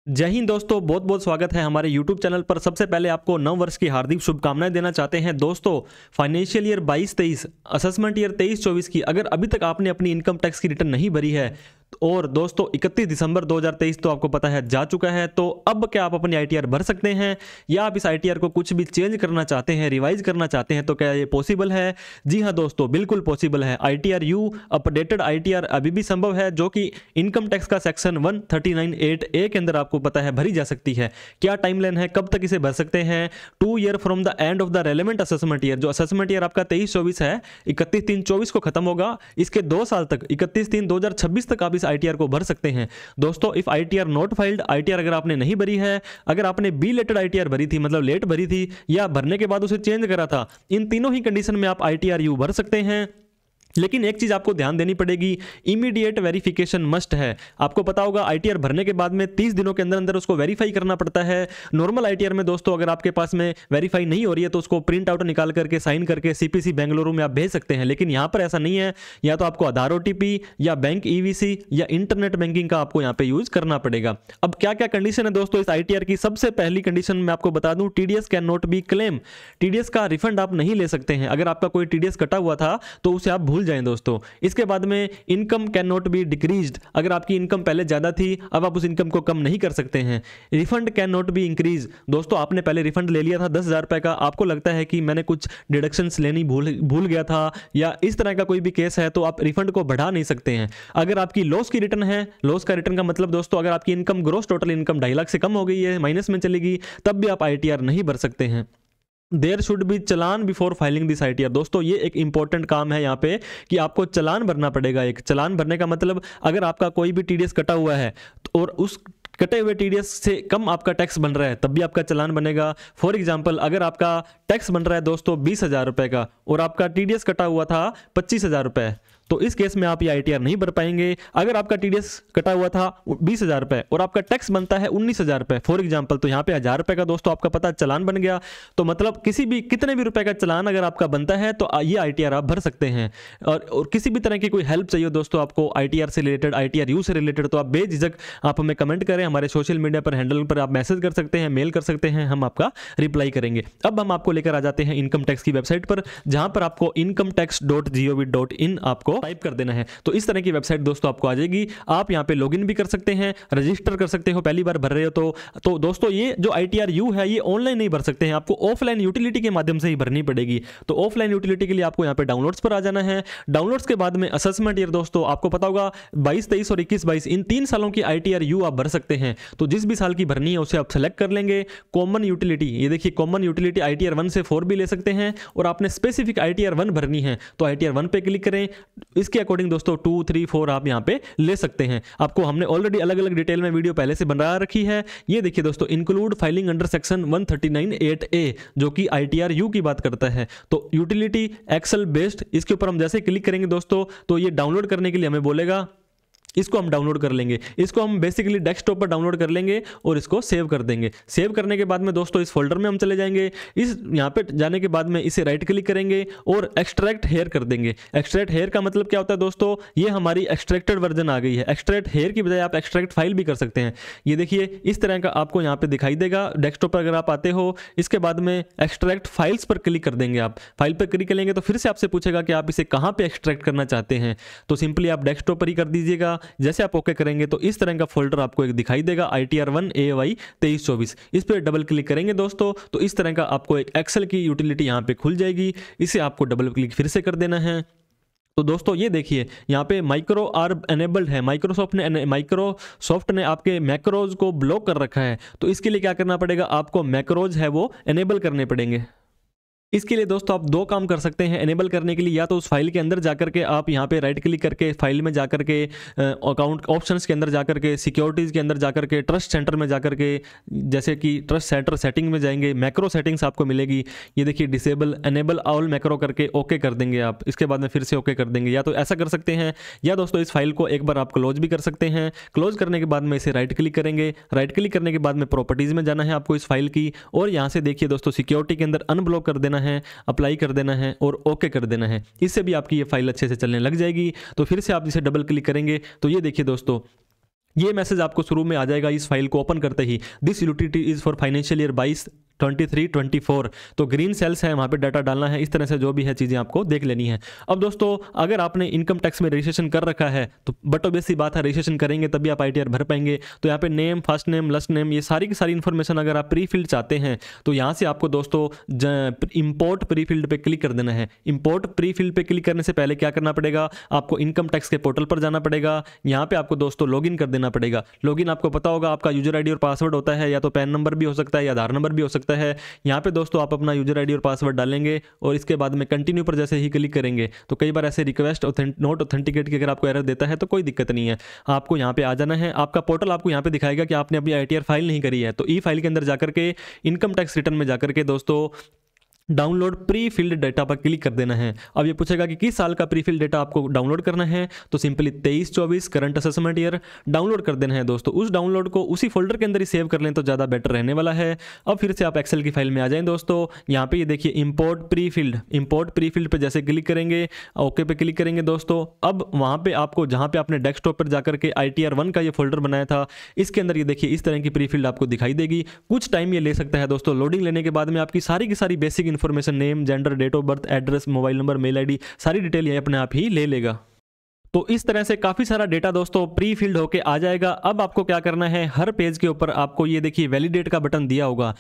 जय हिंद दोस्तों, बहुत बहुत स्वागत है हमारे YouTube चैनल पर। सबसे पहले आपको नव वर्ष की हार्दिक शुभकामनाएं देना चाहते हैं। दोस्तों, फाइनेंशियल ईयर 22-23 असेसमेंट ईयर 23-24 की अगर अभी तक आपने अपनी इनकम टैक्स की रिटर्न नहीं भरी है और दोस्तों 31 दिसंबर 2023 तो आपको पता है जा चुका है, तो अब क्या आप अपनी ITR भर सकते हैं या आप इस ITR को कुछ भी चेंज करना चाहते हैं, रिवाइज करना चाहते हैं, तो क्या ये पॉसिबल है? जी हाँ दोस्तों, बिल्कुल पॉसिबल है। ITR यू अपडेटेड ITR अभी भी संभव है, जो कि इनकम टैक्स का सेक्शन 139(8)(a) के अंदर आपको पता है भरी जा सकती है। क्या टाइमलाइन है, कब तक इसे भर सकते हैं? 2 year from the end of the relevant assessment year. जो असेसमेंट ईयर आपका 23-24 है, 31/3/24 को खत्म होगा। इसके 2 साल तक 31/3/2026 तक आप इस ITR को भर सकते हैं। दोस्तों, if ITR not filed, ITR अगर आपने नहीं भरी है, अगर आपने बिलेटेड ITR भरी थी मतलब लेट भरी थी, या भरने के बाद उसे चेंज करा था, इन तीनों ही कंडीशन में आप ITR यू भर सकते हैं। लेकिन एक चीज आपको ध्यान देनी पड़ेगी, इमीडिएट वेरिफिकेशन मस्ट है। आपको पता होगा ITR भरने के बाद में 30 दिनों के अंदर अंदर उसको वेरीफाई करना पड़ता है। नॉर्मल ITR में दोस्तों अगर आपके पास में वेरीफाई नहीं हो रही है तो उसको प्रिंट आउट निकाल करके साइन करके CPC बेंगलुरु में आप भेज सकते हैं, लेकिन यहाँ पर ऐसा नहीं है। या तो आपको आधार OTP या बैंक EVC या इंटरनेट बैंकिंग का आपको यहाँ पे यूज करना पड़ेगा। अब क्या क्या कंडीशन है दोस्तों इस ITR की? सबसे पहली कंडीशन मैं आपको बता दूं, TDS can not be claim. TDS का रिफंड आप नहीं ले सकते हैं। अगर आपका कोई TDS कटा हुआ था तो उसे आप भूल जाएं दोस्तों। इसके बाद में income can not be decreased. अगर आपकी इनकम पहले ज्यादा थी, अब आप उस इनकम को कम नहीं कर सकते हैं। Refund can not be increase. दोस्तों, आपने पहले रिफंड ले लिया था 10,000 रुपए का, आपको लगता है कि मैंने कुछ डिडक्शंस लेनी भूल गया था या इस तरह का कोई भी केस है, तो आप रिफंड को बढ़ा नहीं सकते हैं। अगर आपकी लॉस की रिटर्न है, लॉस का रिटर्न का मतलब दोस्तों अगर आपकी income gross total income 2.5 lakh से कम हो गई है, माइनस में चली गई, तब भी आप ITR नहीं भर सकते हैं। There should be challan before filing this ITR। दोस्तों, ये एक इंपॉर्टेंट काम है यहाँ पे कि आपको चलान भरना पड़ेगा। एक चलान भरने का मतलब अगर आपका कोई भी TDS कटा हुआ है और उस कटे हुए TDS से कम आपका टैक्स बन रहा है, तब भी आपका चलान बनेगा। फॉर एग्जांपल, अगर आपका टैक्स बन रहा है दोस्तों 20,000 रुपए का और आपका TDS कटा हुआ था 25,000 रुपए, तो इस केस में आप ये ITR नहीं भर पाएंगे। अगर आपका TDS कटा हुआ था 20,000 रुपए और आपका टैक्स बनता है 19,000 रुपए फॉर एग्जांपल, तो यहाँ पे 1,000 रुपए का दोस्तों आपका पता चलान बन गया। तो मतलब कितने भी रुपए का चलान अगर आपका बनता है तो ये ITR आप भर सकते हैं। और किसी भी तरह की कोई हेल्प चाहिए दोस्तों आपको ITR से रिलेटेड, ITR यू से रिलेटेड, तो आप बेझिझक आप हमें कमेंट करें। हमारे सोशल मीडिया पर हैंडल पर आप मैसेज कर सकते हैं, मेल कर सकते हैं, हम आपका रिप्लाई करेंगे। अब हम आपको लेकर आ जाते हैं इनकम टैक्स की वेबसाइट पर, जहां पर आपको incometax.gov.in आपको टाइप कर देना है। तो इस तरह की वेबसाइट दोस्तों आपको आ जाएगी। आप यहां पे लॉगिन भी कर सकते हैं, रजिस्टर कर सकते हो, पहली बार भर रहे हो तो दोस्तों ये जो ITR यू है ये ऑनलाइन नहीं भर सकते हैं, आपको ऑफलाइन यूटिलिटी के माध्यम से ही भरनी पड़ेगी। तो ऑफलाइन यूटिलिटी के लिए आपको यहां पे डाउनलोड्स पर आ जाना है। डाउनलोड्स के बाद में असेसमेंट ईयर दोस्तों आपको पता होगा 22-23 और 21-22 इन 3 सालों की ITR यू आप भर सकते हैं। तो जिस भी साल की भरनी है उसे आप सेलेक्ट कर लेंगे। कॉमन यूटिलिटी, ये देखिए कॉमन यूटिलिटी ITR 1 से 4 भी ले सकते हैं, और आपने स्पेसिफिक ITR 1 भरनी है तो ITR 1 पे क्लिक करें। इसके अकॉर्डिंग दोस्तों 2, 3, 4 आप यहां पे ले सकते हैं। आपको हमने ऑलरेडी अलग अलग डिटेल में वीडियो पहले से बना रखी है। ये देखिए दोस्तों, include filing under section 139(8)(a जो कि ITR यू की बात करता है। तो यूटिलिटी एक्सेल बेस्ड, इसके ऊपर हम जैसे क्लिक करेंगे दोस्तों तो ये डाउनलोड करने के लिए हमें बोलेगा। इसको हम डाउनलोड कर लेंगे, इसको हम बेसिकली डेस्कटॉप पर डाउनलोड कर लेंगे और इसको सेव कर देंगे। सेव करने के बाद में दोस्तों इस फोल्डर में हम चले जाएंगे। इस यहाँ पे जाने के बाद में इसे राइट क्लिक करेंगे और एक्सट्रैक्ट हेयर कर देंगे। एक्सट्रैक्ट हेयर का मतलब क्या होता है दोस्तों, ये हमारी एक्सट्रैक्टेड वर्जन आ गई है। एक्सट्रैक्ट हेयर की बजाय आप एक्सट्रैक्ट फाइल भी कर सकते हैं। ये देखिए इस तरह का आपको यहाँ पे दिखाई देगा डेस्कटॉप पर अगर आप आते हो। इसके बाद में एक्सट्रैक्ट फाइल्स पर क्लिक कर देंगे। आप फाइल पर क्लिक करेंगे तो फिर से आपसे पूछेगा कि आप इसे कहाँ पे एक्सट्रैक्ट करना चाहते हैं, तो सिंपली आप डेस्कटॉप पर ही कर दीजिएगा। जैसे आप ओके करेंगे तो इस तरह का फोल्डर आपको एक दिखाई देगा, ITR 1 AY 23-24। इस पर डबल क्लिक करेंगे दोस्तों तो इस तरह का आपको एक एक्सेल की यूटिलिटी यहाँ पे खुल जाएगी। इसे आपको डबल क्लिक फिर से कर देना है। तो दोस्तों ये देखिए यहाँ पे माइक्रो आर्ब एनेबल्ड है। माइक्रोसॉफ्ट ने आपके मैक्रोज को ब्लॉक कर रखा है, तो इसके लिए क्या करना पड़ेगा, आपको मैक्रोज है वो एनेबल करने पड़ेंगे। इसके लिए दोस्तों आप 2 काम कर सकते हैं एनेबल करने के लिए। या तो उस फाइल के अंदर जाकर के आप यहाँ पे राइट क्लिक करके फाइल में जाकर के अकाउंट ऑप्शंस के अंदर जाकर के सिक्योरिटीज़ के अंदर जाकर के ट्रस्ट सेंटर में जाकर के, जैसे कि ट्रस्ट सेंटर सेटिंग में जाएंगे, मैक्रो सेटिंग्स आपको मिलेगी। ये देखिए डिसेबल एनेबल ऑल मैक्रो करके ओके कर देंगे आप। इसके बाद में फिर से ओके कर देंगे। या तो ऐसा कर सकते हैं, या दोस्तों इस फाइल को एक बार आप क्लोज भी कर सकते हैं। क्लोज करने के बाद में इसे राइट क्लिक करेंगे। राइट क्लिक करने के बाद में प्रॉपर्टीज़ में जाना है आपको इस फाइल की, और यहाँ से देखिए दोस्तों सिक्योरिटी के अंदर अनब्लॉक कर देना है, अप्लाई कर देना है और ओके कर देना है। इससे भी आपकी ये फाइल अच्छे से चलने लग जाएगी। तो फिर से आप इसे डबल क्लिक करेंगे तो ये देखिए दोस्तों ये मैसेज आपको शुरू में आ जाएगा इस फाइल को ओपन करते ही, this utility is for financial year 23-24। तो ग्रीन सेल्स है, वहाँ पे डाटा डालना है। इस तरह से जो भी है चीज़ें आपको देख लेनी है। अब दोस्तों अगर आपने इनकम टैक्स में रजिस्ट्रेशन कर रखा है तो बट ऑब्वियस सी बात है, रजिस्ट्रेशन करेंगे तभी आप ITR भर पाएंगे। तो यहाँ पे name, first name, last name, ये सारी की सारी इन्फॉर्मेशन अगर आप प्री फिल्ड चाहते हैं तो यहाँ से आपको दोस्तों इंपोर्ट प्री फिल्ड पे क्लिक कर देना है। इंपोर्ट प्री फिल्ड पे क्लिक करने से पहले क्या करना पड़ेगा, आपको इनकम टैक्स के पोर्टल पर जाना पड़ेगा। यहाँ पे आपको दोस्तों लॉगिन कर देना पड़ेगा। लॉगिन आपको पता होगा आपका यूजर ID और पासवर्ड होता है, या तो पैन नंबर भी हो सकता है या आधार नंबर भी हो सकता है। यहाँ पे दोस्तों आप अपना यूजर ID और पासवर्ड डालेंगे और इसके बाद में कंटिन्यू पर जैसे ही क्लिक करेंगे तो कई बार ऐसे रिक्वेस्ट नोट ऑथेंटिकेट की अगर आपको एरर देता है तो कोई दिक्कत नहीं है, आपको यहाँ पे आ जाना है। आपका पोर्टल आपको यहाँ पे दिखाएगा कि आपने अपनी ITR फाइल नहीं करी है, तो ई फाइल के अंदर जाकर के इनकम टैक्स रिटर्न में जाकर के दोस्तों डाउनलोड प्री फिल्ड डेटा पर क्लिक कर देना है। अब ये पूछेगा कि किस साल का प्री फिल्ड डेटा आपको डाउनलोड करना है, तो simply 23-24 current assessment year download कर देना है दोस्तों। उस डाउनलोड को उसी फोल्डर के अंदर ही सेव कर लें तो ज़्यादा बेटर रहने वाला है। अब फिर से आप एक्सेल की फाइल में आ जाएं दोस्तों। यहाँ पे ये देखिए इंपोर्ट प्री फिल्ड पे जैसे क्लिक करेंगे, ओके पे क्लिक करेंगे दोस्तों। अब वहाँ पे आपको जहाँ पे आपने डेस्कटॉप पर जाकर के ITR 1 का ये फोल्डर बनाया था, इसके अंदर ये देखिए इस तरह की प्री फिल्ड आपको दिखाई देगी। कुछ टाइम ये ले सकता है दोस्तों। लोडिंग लेने के बाद में आपकी सारी की सारी basic information, name, gender, date of birth, address, mobile number, mail ID, सारी डिटेल ये अपने आप ही ले लेगा। तो इस तरह से काफ़ी सारा डेटा दोस्तों प्री फिल्ड होके आ जाएगा। अब आपको क्या करना है, हर पेज के ऊपर आपको ये देखिए वैलिडेट का बटन दिया होगा।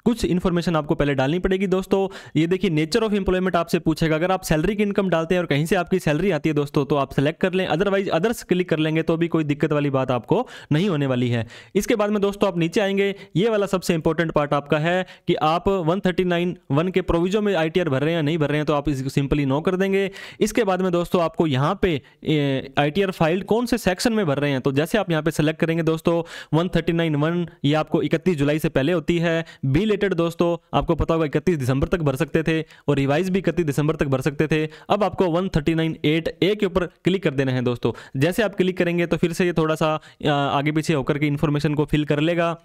कुछ इन्फॉर्मेशन आपको पहले डालनी पड़ेगी दोस्तों। ये देखिए नेचर ऑफ एम्प्लॉयमेंट आपसे पूछेगा। अगर आप सैलरी की इनकम डालते हैं और कहीं से आपकी सैलरी आती है दोस्तों तो आप सेलेक्ट कर लें, अदरवाइज अदर्स क्लिक कर लेंगे तो भी कोई दिक्कत वाली बात आपको नहीं होने वाली है। इसके बाद में दोस्तों आप नीचे आएंगे, ये वाला सबसे इंपॉर्टेंट पार्ट आपका है कि आप 139(1) के प्रोविजन में ITR भर रहे हैं या नहीं भर रहे हैं, तो आप इसको सिंपली नो कर देंगे। इसके बाद में दोस्तों आपको यहाँ पे ITR फाइल कौन से सेक्शन में भर रहे हैं, तो जैसे आप यहाँ पे सेलेक्ट करेंगे दोस्तों 139(1), ये आपको 31 जुलाई से पहले होती है। बी रिलेटेड दोस्तों आपको पता होगा 31 दिसंबर तक भर सकते थे और रिवाइज भी 31 दिसंबर तक भर सकते थे। अब आपको 139(8)(A) के ऊपर क्लिक कर देना है दोस्तों। जैसे आप क्लिक करेंगे तो फिर से ये थोड़ा सा आगे पीछे होकर के इन्फॉर्मेशन को फिल कर लेगा।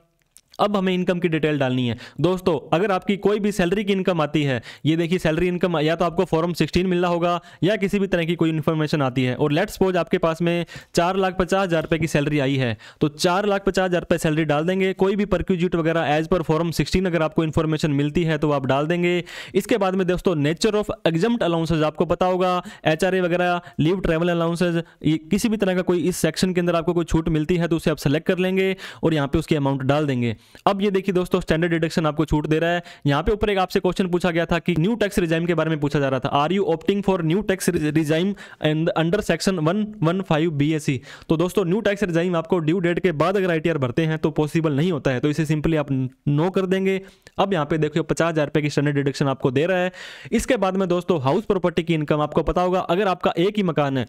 अब हमें इनकम की डिटेल डालनी है दोस्तों। अगर आपकी कोई भी सैलरी की इनकम आती है, ये देखिए सैलरी इनकम, या तो आपको फॉर्म 16 मिल रहा होगा या किसी भी तरह की कोई इन्फॉर्मेशन आती है, और लेट्स सपोज आपके पास में 4,50,000 रुपये की सैलरी आई है, तो 4,50,000 रुपये सैलरी डाल देंगे। कोई भी परक्यूजिट वगैरह एज पर फॉर्म 16 अगर आपको इन्फॉर्मेशन मिलती है तो आप डाल देंगे। इसके बाद में दोस्तों नेचर ऑफ एग्जम्प्ट अलाउंसेज आपको पता होगा, HRA वगैरह, लीव ट्रैवल अलाउंसेज, किसी भी तरह का कोई इस सेक्शन के अंदर आपको कोई छूट मिलती है तो उसे आप सेलेक्ट कर लेंगे और यहाँ पे उसकी अमाउंट डाल देंगे। अब ये देखिए दोस्तों स्टैंडर्ड डिडक्शन आपको छूट दे रहा है। यहाँ पे ऊपर एक आपसे क्वेश्चन पूछा गया था कि न्यू टैक्स रिजाइम के बारे में पूछा जा रहा था, are you opting for new tax regime under section 115 BSE। तो दोस्तों न्यू टैक्स रिजाइम आपको ड्यू डेट के बाद अगर ITR भरते हैं तो पॉसिबल नहीं होता है, तो इसे सिंपली आप नो कर देंगे। अब यहाँ पे देखिए 50,000 रुपये की स्टैंडर्ड डिडक्शन आपको दे रहा है। इसके बाद में दोस्तों हाउस प्रॉपर्टी की इनकम आपको पता होगा, अगर आपका एक ही मकान है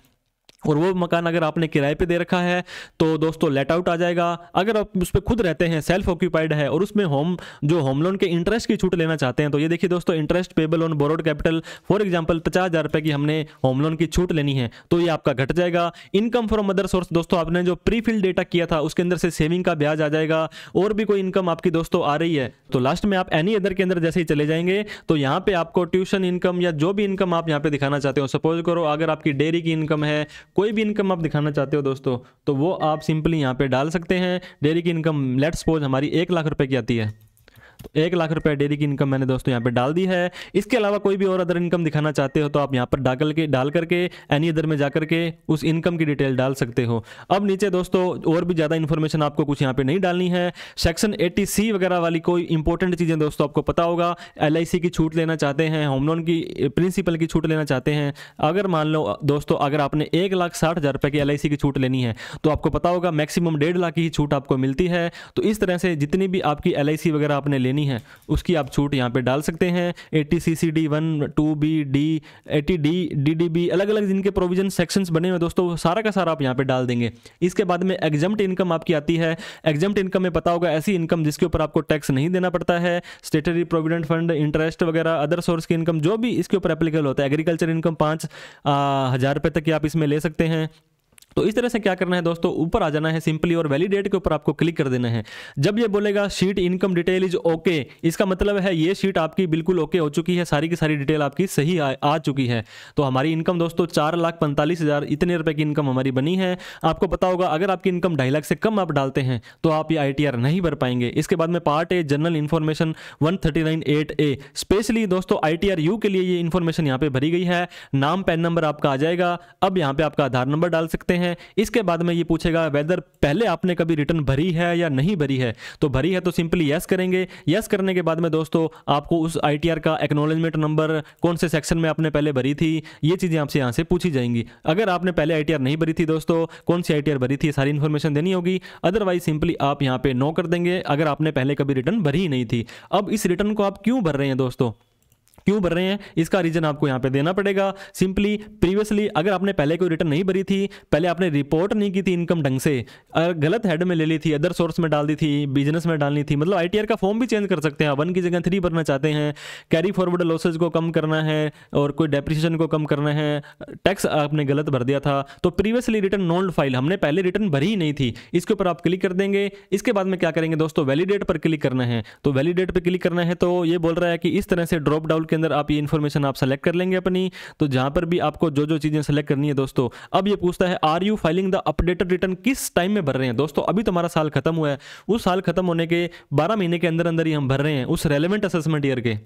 और वो मकान अगर आपने किराए पे दे रखा है तो दोस्तों लेट आउट आ जाएगा। अगर आप उस पर खुद रहते हैं, सेल्फ ऑक्यूपाइड है और उसमें होम लोन के इंटरेस्ट की छूट लेना चाहते हैं, तो ये देखिए दोस्तों interest payable on borrowed capital, for example 50,000 रुपये की हमने होम लोन की छूट लेनी है तो ये आपका घट जाएगा। इनकम फ्रॉम अदर सोर्स, दोस्तों आपने जो प्री फिल डेटा किया था उसके अंदर से सेविंग का ब्याज आ जाएगा। और भी कोई इनकम आपकी दोस्तों आ रही है तो लास्ट में आप एनी अदर के अंदर जैसे ही चले जाएंगे तो यहाँ पे आपको ट्यूशन इनकम या जो भी इनकम आप यहाँ पे दिखाना चाहते हो, सपोज करो अगर आपकी डेयरी की इनकम है, कोई भी इनकम आप दिखाना चाहते हो दोस्तों तो वो आप सिंपली यहाँ पे डाल सकते हैं। डेयरी की इनकम लेट्स सपोज हमारी 1 लाख रुपए की आती है, तो 1 लाख रुपए डेयरी की इनकम मैंने दोस्तों यहाँ पे डाल दी है। इसके अलावा कोई भी और अदर इनकम दिखाना चाहते हो तो आप यहाँ पर डाल करके एनी अदर में जाकर के उस इनकम की डिटेल डाल सकते हो। अब नीचे दोस्तों और भी ज़्यादा इन्फॉर्मेशन आपको कुछ यहाँ पे नहीं डालनी है। सेक्शन 80C वगैरह वाली कोई इंपॉर्टेंट चीज़ें दोस्तों आपको पता होगा, LIC की छूट लेना चाहते हैं, होम लोन की प्रिंसिपल की छूट लेना चाहते हैं। अगर मान लो दोस्तों अगर आपने 1,60,000 रुपये की LIC की छूट लेनी है तो आपको पता होगा मैक्सिमम 1.5 लाख की छूट आपको मिलती है। तो इस तरह से जितनी भी आपकी LIC वगैरह आपने लेनी है उसकी आप छूट यहाँ पे डाल सकते हैं। 80CCD 1, 2B, D, 80D, DDB, अलग अलग जिनके प्रोविजन सेक्शंस बने हुए दोस्तों सारा का सारा आप यहाँ पे डाल देंगे। इसके बाद में एग्जम्प्ट इनकम आपकी आती है। एग्जम्प्ट इनकम में पता होगा ऐसी इनकम जिसके ऊपर आपको टैक्स नहीं देना पड़ता है, स्टेटरी प्रोविडेंट फंड, इंटरेस्ट वगैरह, अदर सोर्स की इनकम जो भी इसके ऊपर एप्लीकेबल होता है। एग्रीकल्चर इनकम 5,000 रुपये तक की आप इसमें ले सकते हैं। तो इस तरह से क्या करना है दोस्तों, ऊपर आ जाना है सिंपली और वैलिडेट के ऊपर आपको क्लिक कर देना है। जब ये बोलेगा sheet income detail is okay, इसका मतलब है ये शीट आपकी बिल्कुल ओके हो चुकी है, सारी की सारी डिटेल आपकी सही आ चुकी है। तो हमारी इनकम दोस्तों 4,45,000 इतने रुपए की इनकम हमारी बनी है। आपको पता होगा अगर आपकी इनकम 2.5 लाख से कम आप डालते हैं तो आप ये ITR नहीं भर पाएंगे। इसके बाद में part a general information 139(8)A, specially दोस्तों ITR यू के लिए ये इन्फॉर्मेशन यहाँ पे भरी गई है। नाम पैन नंबर आपका आ जाएगा। अब यहाँ पे आपका आधार नंबर डाल सकते हैं। इसके बाद में ये पूछेगा वेदर पहले आपने कभी रिटर्न भरी है या नहीं भरी है। तो भरी है तो सिंपली यस करेंगे। यस करने के बाद में दोस्तों आपको उस ITR का एक्नॉलेजमेंट नंबर, कौन से सेक्शन में आपने पहले भरी थी, ये चीजें आपसे यहां से पूछी जाएंगी। अगर आपने पहले ITR नहीं भरी थी दोस्तों, कौन सी ITR भरी थी, सारी इंफॉर्मेशन देनी होगी। अदरवाइज सिंपली आप यहां पे नो कर देंगे अगर आपने पहले कभी रिटर्न भरी ही नहीं थी। अब इस रिटर्न को आप क्यों भर रहे हैं दोस्तों, क्यों भर रहे हैं, इसका रीजन आपको यहां पे देना पड़ेगा। सिंपली प्रीवियसली अगर आपने पहले कोई रिटर्न नहीं भरी थी, पहले आपने रिपोर्ट नहीं की थी इनकम ढंग से, गलत हेड में ले ली थी, अदर सोर्स में डाल दी थी, बिजनेस में डालनी थी, मतलब ITR का फॉर्म भी चेंज कर सकते हैं। 1 की जगह 3 भरना चाहते हैं, कैरी फॉरवर्ड लॉसेज को कम करना है और कोई डेप्रिसिएशन को कम करना है, टैक्स आपने गलत भर दिया था, तो प्रीवियसली रिटर्न नॉन फाइल, हमने पहले रिटर्न भरी ही नहीं थी, इसके ऊपर आप क्लिक कर देंगे। इसके बाद में क्या करेंगे दोस्तों, वैलिडेट पर क्लिक करना है। तो वैलिडेट पर क्लिक करना है तो ये बोल रहा है कि इस तरह से ड्रॉप डाउन के अंदर आप ये इन्फॉर्मेशन आप सेलेक्ट कर लेंगे अपनी। तो जहां पर भी आपको जो जो चीजें सेलेक्ट करनी है दोस्तों, अब ये पूछता है are you filing the updated return, किस टाइम में भर रहे हैं दोस्तों। अभी तो हमारा साल खत्म हुआ है, उस साल खत्म होने के 12 महीने के अंदर अंदर ही हम भर रहे हैं उस रेलेवेंट असेसमेंट ईयर के।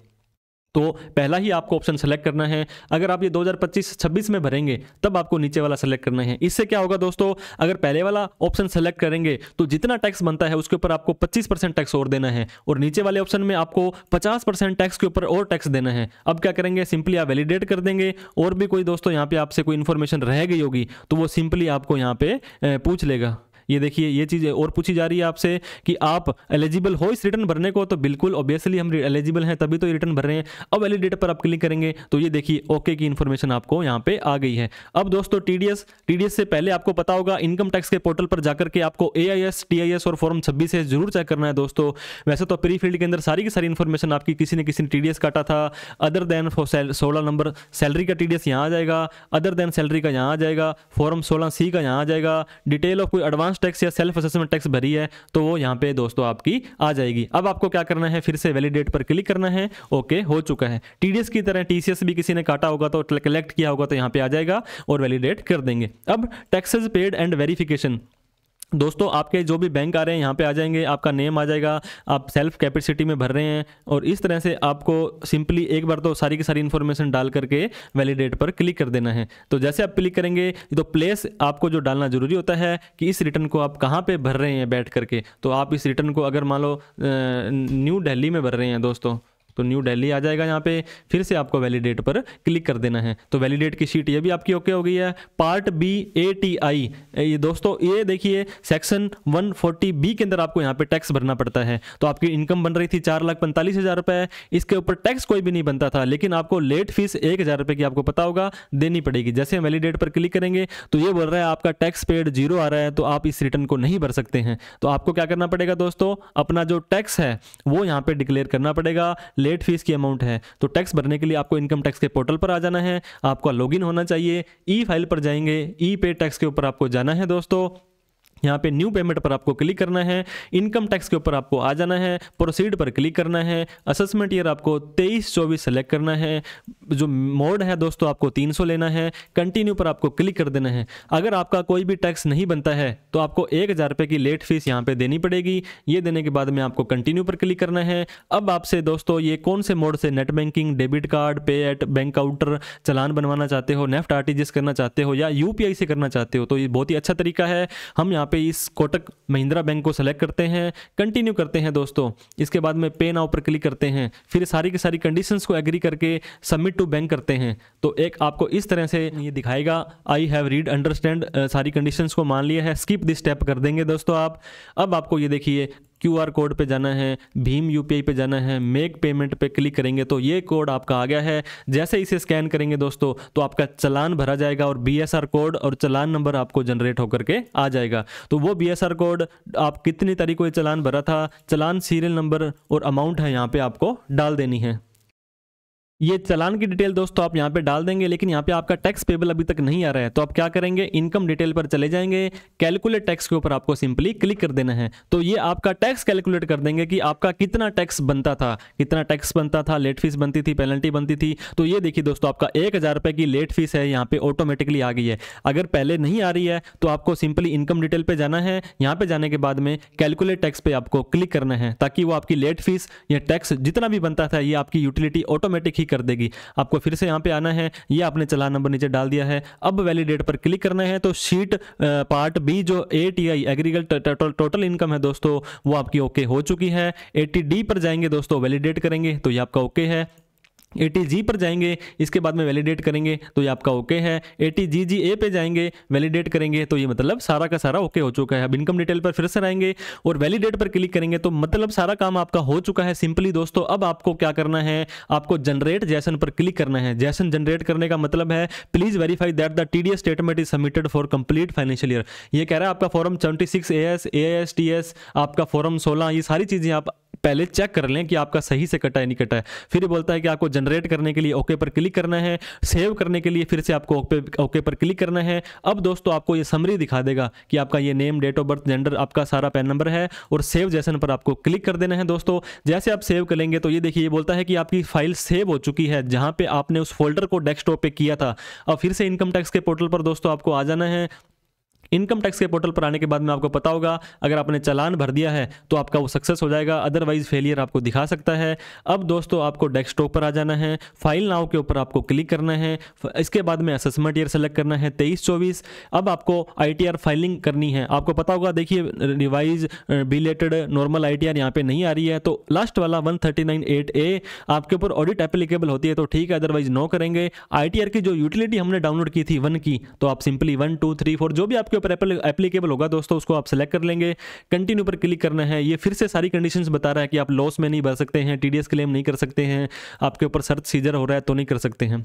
तो पहला ही आपको ऑप्शन सेलेक्ट करना है। अगर आप ये 2025-26 में भरेंगे तब आपको नीचे वाला सेलेक्ट करना है। इससे क्या होगा दोस्तों, अगर पहले वाला ऑप्शन सेलेक्ट करेंगे तो जितना टैक्स बनता है उसके ऊपर आपको 25% टैक्स और देना है, और नीचे वाले ऑप्शन में आपको 50% टैक्स के ऊपर और टैक्स देना है। अब क्या करेंगे, सिंपली आप वैलिडेट कर देंगे। और भी कोई दोस्तों यहाँ पे आपसे कोई इन्फॉर्मेशन रह गई होगी तो वो सिंपली आपको यहाँ पे पूछ लेगा। ये देखिए ये चीज़ और पूछी जा रही है आपसे कि आप एलिजिबल हो इस रिटर्न भरने को, तो बिल्कुल ऑब्वियसली हम एलिजिबल हैं तभी तो ये रिटर्न भर रहे हैं। अब वैलिडेट पर आप क्लिक करेंगे तो ये देखिए ओके की इन्फॉर्मेशन आपको यहाँ पे आ गई है। अब दोस्तों TDS से पहले आपको पता होगा इनकम टैक्स के पोर्टल पर जाकर के आपको AIS, TIS और फॉर्म 26 से जरूर चेक करना है दोस्तों। वैसे तो प्री फील्ड के अंदर सारी की सारी इन्फॉर्मेशन आपकी किसी न किसी ने TDS काटा था। अदर देन 16 नंबर सैलरी का TDS यहाँ आ जाएगा, अदर देन सैलरी का यहाँ आ जाएगा, फॉर्म 16C का यहाँ आ जाएगा, डिटेल ऑफ कोई एडवांस टैक्स या सेल्फ असेसमेंट टैक्स भरी है तो वो यहाँ पे दोस्तों आपकी आ जाएगी। अब आपको क्या करना है, फिर से वैलिडेट पर क्लिक करना है। ओके हो चुका है। TDS की तरह TCS भी किसी ने काटा होगा तो कलेक्ट किया होगा तो यहाँ पे आ जाएगा और वैलिडेट कर देंगे। अब टैक्सेस पेड एंड वेरिफिकेशन दोस्तों, आपके जो भी बैंक आ रहे हैं यहाँ पे आ जाएंगे, आपका नेम आ जाएगा, आप सेल्फ कैपेसिटी में भर रहे हैं, और इस तरह से आपको सिंपली एक बार तो सारी की सारी इन्फॉर्मेशन डाल करके वैलिडेट पर क्लिक कर देना है। तो जैसे आप क्लिक करेंगे तो प्लेस आपको जो डालना जरूरी होता है कि इस रिटर्न को आप कहाँ पे भर रहे हैं बैठ करके। तो आप इस रिटर्न को अगर मान लो न्यू दिल्ली में भर रहे हैं दोस्तों तो न्यू दिल्ली आ जाएगा यहाँ पे, फिर से आपको वैलिडेट पर क्लिक कर देना है। तो वैलिडेट की शीट ये भी आपकी ओके हो गई है। पार्ट B ATI ये दोस्तों ये देखिए सेक्शन 140B के अंदर आपको यहाँ पे टैक्स भरना पड़ता है। तो आपकी इनकम बन रही थी 4,45,000 रुपए, इसके ऊपर टैक्स कोई भी नहीं बनता था, लेकिन आपको लेट फीस 1,000 रुपए की आपको पता होगा देनी पड़ेगी। जैसे हम वैलिडेट पर क्लिक करेंगे तो ये बोल रहा है आपका टैक्स पेड 0 आ रहा है, तो आप इस रिटर्न को नहीं भर सकते हैं। तो आपको क्या करना पड़ेगा दोस्तों, अपना जो टैक्स है वो यहाँ पे डिक्लेयर करना पड़ेगा। लेट फीस की अमाउंट है तो टैक्स भरने के लिए आपको इनकम टैक्स के पोर्टल पर आ जाना है, आपका लॉगिन होना चाहिए, ई फाइल पर जाएंगे, ई पे टैक्स के ऊपर आपको जाना है दोस्तों। यहाँ पे न्यू पेमेंट पर आपको क्लिक करना है, इनकम टैक्स के ऊपर आपको आ जाना है, प्रोसीड पर क्लिक करना है, असेसमेंट ईयर आपको 23-24 सेलेक्ट करना है, जो मोड है दोस्तों आपको 300 लेना है, कंटिन्यू पर आपको क्लिक कर देना है। अगर आपका कोई भी टैक्स नहीं बनता है तो आपको 1,000 रुपये की लेट फीस यहाँ पे देनी पड़ेगी। ये देने के बाद में आपको कंटिन्यू पर क्लिक करना है। अब आपसे दोस्तों ये कौन से मोड से, नेट बैंकिंग, डेबिट कार्ड, पे एट बैंक काउंटर, चालान बनवाना चाहते हो, नेफ्ट RTGS करना चाहते हो या UPI से करना चाहते हो, तो ये बहुत ही अच्छा तरीका है। हम यहाँ पे इस कोटक महिंद्रा बैंक को सेलेक्ट करते हैं, कंटिन्यू करते हैं दोस्तों। इसके बाद में पे नाउ पर क्लिक करते हैं, फिर सारी की सारी कंडीशंस को एग्री करके सबमिट टू बैंक करते हैं। तो एक आपको इस तरह से ये दिखाएगा, आई हैव रीड अंडरस्टैंड, सारी कंडीशंस को मान लिया है, स्किप दिस स्टेप कर देंगे दोस्तों आप। अब आपको ये देखिए QR कोड पे जाना है, भीम UPI पे जाना है, मेक पेमेंट पे क्लिक करेंगे तो ये कोड आपका आ गया है। जैसे इसे स्कैन करेंगे दोस्तों तो आपका चालान भरा जाएगा और BSR कोड और चालान नंबर आपको जनरेट होकर के आ जाएगा। तो वो BSR कोड आप कितनी तारीख को ये चालान भरा था, चालान सीरियल नंबर और अमाउंट है यहाँ पे आपको डाल देनी है। ये चालान की डिटेल दोस्तों आप यहाँ पे डाल देंगे, लेकिन यहाँ पे आपका टैक्स पेबल अभी तक नहीं आ रहा है, तो आप क्या करेंगे, इनकम डिटेल पर चले जाएंगे, कैलकुलेट टैक्स के ऊपर आपको सिंपली क्लिक कर देना है। तो ये आपका टैक्स कैलकुलेट कर देंगे कि आपका कितना टैक्स बनता था, कितना टैक्स बनता था, लेट फीस बनती थी, पेनल्टी बनती थी। तो ये देखिए दोस्तों आपका 1000 रुपये की लेट फीस है, यहाँ पे ऑटोमेटिकली आ गई है। अगर पहले नहीं आ रही है तो आपको सिंपली इनकम डिटेल पे जाना है, यहाँ पे जाने के बाद में कैलकुलेट टैक्स पे आपको क्लिक करना है, ताकि वो आपकी लेट फीस या टैक्स जितना भी बनता था ये आपकी यूटिलिटी ऑटोमेटिक ही कर देगी। आपको फिर से यहाँ पे आना है, ये आपने चालान नंबर नीचे डाल दिया है, अब वैलिडेट पर क्लिक करना है। तो शीट पार्ट बी जो ATI एग्रीकल्चर टोटल इनकम है दोस्तों, वो आपकी ओके हो चुकी है। 80D पर जाएंगे दोस्तों, वैलिडेट करेंगे तो ये आपका ओके है। 80G पर जाएंगे, इसके बाद में वैलिडेट करेंगे तो ये आपका ओके है। 80GGA पे जाएंगे, वैलिडेट करेंगे तो ये मतलब सारा का सारा ओके हो चुका है। अब इनकम डिटेल पर फिर से आएंगे और वैलिडेट पर क्लिक करेंगे तो मतलब सारा काम आपका हो चुका है सिंपली दोस्तों। अब आपको क्या करना है, आपको जनरेट जैसन पर क्लिक करना है। जैसन जनरेट करने का मतलब है please verify that the TDS statement is submitted for complete financial year. ये कह रहा है आपका फॉर्म 76 AS AIS TS, आपका फॉर्म 16, ये सारी चीजें आप पहले चेक कर लें कि आपका सही से कटा है नहीं कटा है। फिर ये बोलता है कि आपको जनरेट करने के लिए ओके पर क्लिक करना है, सेव करने के लिए फिर से आपको ओके पर क्लिक करना है। अब दोस्तों आपको ये समरी दिखा देगा कि आपका ये name, date of birth, gender, आपका सारा पैन नंबर है, और सेव जैसन पर आपको क्लिक कर देना है दोस्तों। जैसे आप सेव करेंगे तो ये देखिए ये बोलता है कि आपकी फाइल सेव हो चुकी है जहां पे आपने उस फोल्डर को डेस्कटॉप पे किया था। अब फिर से इनकम टैक्स के पोर्टल पर दोस्तों आपको आ जाना है। इनकम टैक्स के पोर्टल पर आने के बाद में आपको पता होगा अगर आपने चालान भर दिया है तो आपका वो सक्सेस हो जाएगा, अदरवाइज फेलियर आपको दिखा सकता है। अब दोस्तों आपको डेस्कटॉप पर आ जाना है, फाइल नाउ के ऊपर आपको क्लिक करना है, इसके बाद में असेसमेंट ईयर सेलेक्ट करना है 23-24। अब आपको ITR फाइलिंग करनी है। आपको पता होगा देखिए रिवाइज बिलेटेड नॉर्मल ITR यहाँ पे नहीं आ रही है, तो लास्ट वाला 139(8)A आपके ऊपर ऑडिट एप्लीकेबल होती है तो ठीक है, अदरवाइज नो करेंगे। ITR की जो यूटिलिटी हमने डाउनलोड की थी 1 की, तो आप सिंपली 1 2 3 4 जो भी आपके ऊपर एप्लीकेबल होगा दोस्तों उसको आप सेलेक्ट कर लेंगे। कंटिन्यू पर क्लिक करना है। ये फिर से सारी कंडीशंस बता रहा है कि आप लॉस में नहीं भर सकते हैं, TDS क्लेम नहीं कर सकते हैं, आपके ऊपर सर्च सीजर हो रहा है तो नहीं कर सकते हैं।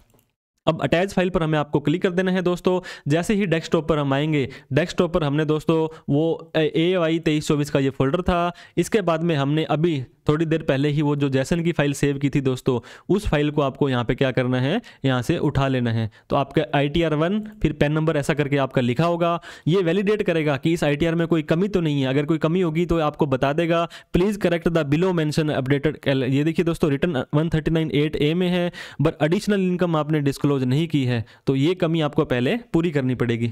अब अटैच फाइल पर हमें आपको क्लिक कर देना है दोस्तों। जैसे ही डेस्कटॉप पर हम आएंगे, डेस्कटॉप पर हमने दोस्तों वो AY 23-24 का ये फोल्डर था। इसके बाद में हमने अभी थोड़ी देर पहले ही वो जो जैसन की फाइल सेव की थी दोस्तों, उस फाइल को आपको यहाँ पे क्या करना है, यहाँ से उठा लेना है। तो आपका ITR 1 फिर पैन नंबर ऐसा करके आपका लिखा होगा। ये वैलिडेट करेगा कि इस ITR में कोई कमी तो नहीं है, अगर कोई कमी होगी तो आपको बता देगा। Please correct the below mention updated. ये देखिए दोस्तों रिटर्न 139(8)A में है, बट एडिशनल इनकम आपने डिस्क्लोज नहीं की है, तो ये कमी आपको पहले पूरी करनी पड़ेगी।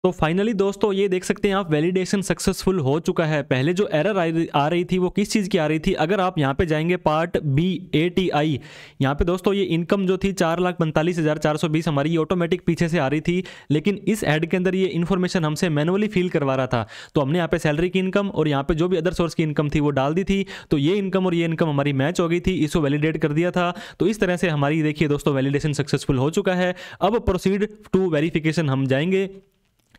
तो फाइनली दोस्तों ये देख सकते हैं आप वैलिडेशन सक्सेसफुल हो चुका है। पहले जो एरर आ रही थी वो किस चीज़ की आ रही थी, अगर आप यहाँ पे जाएंगे पार्ट B ATI, यहाँ पे दोस्तों ये इनकम जो थी 4,45,420 हमारी ये ऑटोमेटिक पीछे से आ रही थी, लेकिन इस ऐड के अंदर ये इन्फॉर्मेशन हमसे मैनुअली फिल करवा रहा था। तो हमने यहाँ पे सैलरी की इनकम और यहाँ पे जो भी अदर सोर्स की इनकम थी वो डाल दी थी, तो ये इनकम और ये इनकम हमारी मैच हो गई थी, इसको वैलिडेट कर दिया था। तो इस तरह से हमारी देखिए दोस्तों वैलिडेशन सक्सेसफुल हो चुका है। अब प्रोसीड टू वेरिफिकेशन हम जाएंगे।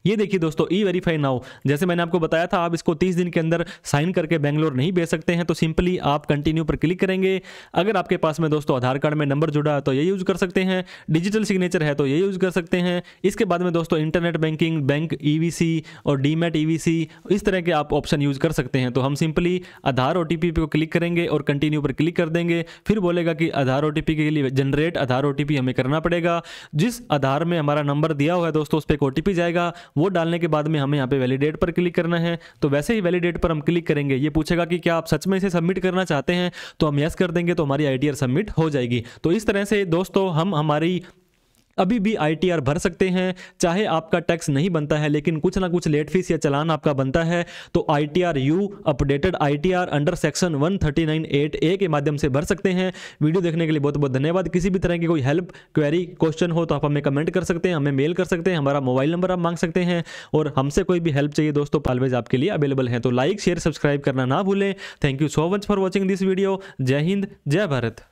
ये देखिए दोस्तों E-वेरीफाई नाउ, जैसे मैंने आपको बताया था आप इसको 30 दिन के अंदर साइन करके बेंगलोर नहीं भेज सकते हैं, तो सिंपली आप कंटिन्यू पर क्लिक करेंगे। अगर आपके पास में दोस्तों आधार कार्ड में नंबर जुड़ा है तो ये यूज कर सकते हैं, डिजिटल सिग्नेचर है तो ये यूज कर सकते हैं। इसके बाद में दोस्तों इंटरनेट बैंकिंग, बैंक EVC और डीमैट EVC, इस तरह के आप ऑप्शन यूज कर सकते हैं। तो हम सिंपली आधार OTP को क्लिक करेंगे और कंटिन्यू पर क्लिक कर देंगे। फिर बोलेगा कि आधार OTP के लिए जनरेट आधार OTP हमें करना पड़ेगा। जिस आधार में हमारा नंबर दिया हुआ है दोस्तों उस पर एक OTP जाएगा, वो डालने के बाद में हमें यहाँ पे वैलिडेट पर क्लिक करना है। तो वैसे ही वैलिडेट पर हम क्लिक करेंगे, ये पूछेगा कि क्या आप सच में इसे सबमिट करना चाहते हैं, तो हम यस कर देंगे तो हमारी ITR सबमिट हो जाएगी। तो इस तरह से दोस्तों हम हमारी अभी भी ITR भर सकते हैं, चाहे आपका टैक्स नहीं बनता है लेकिन कुछ ना कुछ लेट फीस या चालान आपका बनता है, तो ITR U updated ITR under section 139(8)A के माध्यम से भर सकते हैं। वीडियो देखने के लिए बहुत बहुत धन्यवाद। किसी भी तरह की कोई हेल्प, क्वेरी, क्वेश्चन हो तो आप हमें कमेंट कर सकते हैं, हमें मेल कर सकते हैं, हमारा मोबाइल नंबर आप मांग सकते हैं, और हमसे कोई भी हेल्प चाहिए दोस्तों ऑलवेज आपके लिए अवेलेबल है। तो लाइक शेयर सब्सक्राइब करना ना भूलें। Thank you so much for watching this video. जय हिंद, जय भारत।